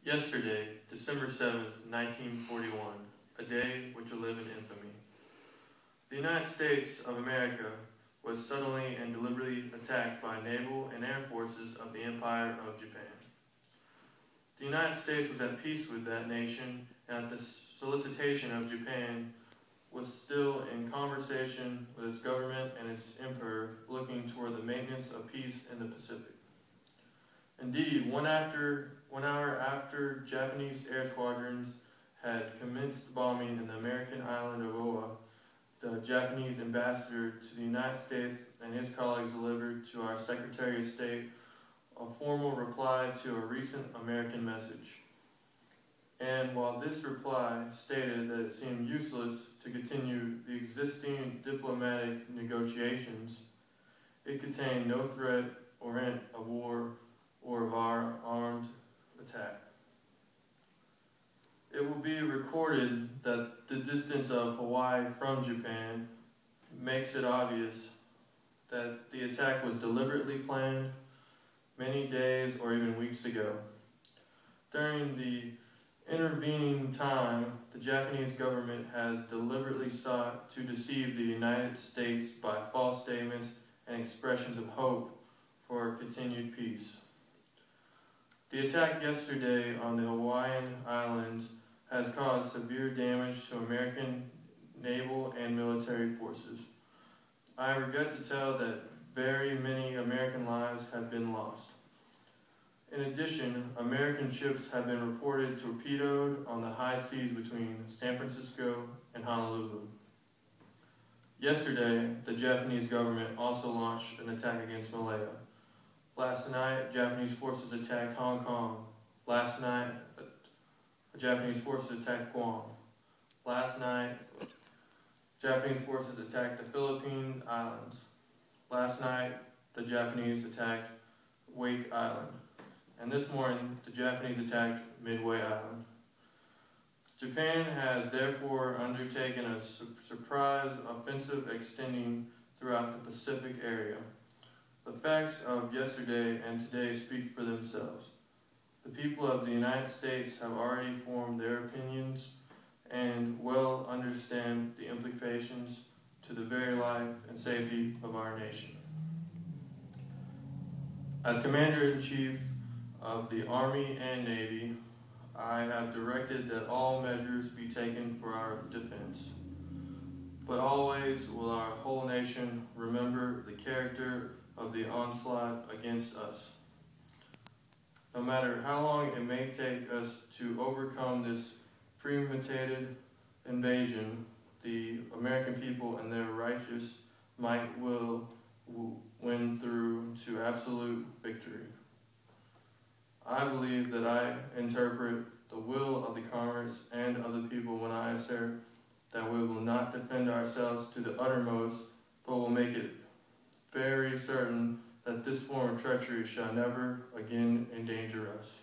Yesterday, December 7th, 1941, a day which will live in infamy. The United States of America was suddenly and deliberately attacked by naval and air forces of the Empire of Japan. The United States was at peace with that nation, and at the solicitation of Japan was still in conversation with its government and its emperor, looking toward the maintenance of peace in the Pacific. Indeed, 1 hour after Japanese air squadrons had commenced bombing in the American island of Oahu, the Japanese ambassador to the United States and his colleagues delivered to our Secretary of State a formal reply to a recent American message. And while this reply stated that it seemed useless to continue the existing diplomatic negotiations, it contained no threat or hint of war or of our armed attack. It will be recorded that the distance of Hawaii from Japan makes it obvious that the attack was deliberately planned many days or even weeks ago. During the intervening time, the Japanese government has deliberately sought to deceive the United States by false statements and expressions of hope for continued peace. The attack yesterday on the Hawaiian Islands has caused severe damage to American naval and military forces. I regret to tell that very many American lives have been lost. In addition, American ships have been reported torpedoed on the high seas between San Francisco and Honolulu. Yesterday, the Japanese government also launched an attack against Malaya. Last night, Japanese forces attacked Hong Kong. Last night, Japanese forces attacked Guam. Last night, Japanese forces attacked the Philippine Islands. Last night, the Japanese attacked Wake Island. And this morning, the Japanese attacked Midway Island. Japan has therefore undertaken a surprise offensive extending throughout the Pacific area. The facts of yesterday and today speak for themselves. The people of the United States have already formed their opinions and well understand the implications to the very life and safety of our nation. As Commander-in-Chief of the Army and Navy, I have directed that all measures be taken for our defense. But always will our whole nation remember the character of the onslaught against us. No matter how long it may take us to overcome this premeditated invasion, the American people and their righteous might will win through to absolute victory. I believe that I interpret the will of the Congress and of the people when I assert that we will not defend ourselves to the uttermost, but will make it very certain that this form of treachery shall never again endanger us.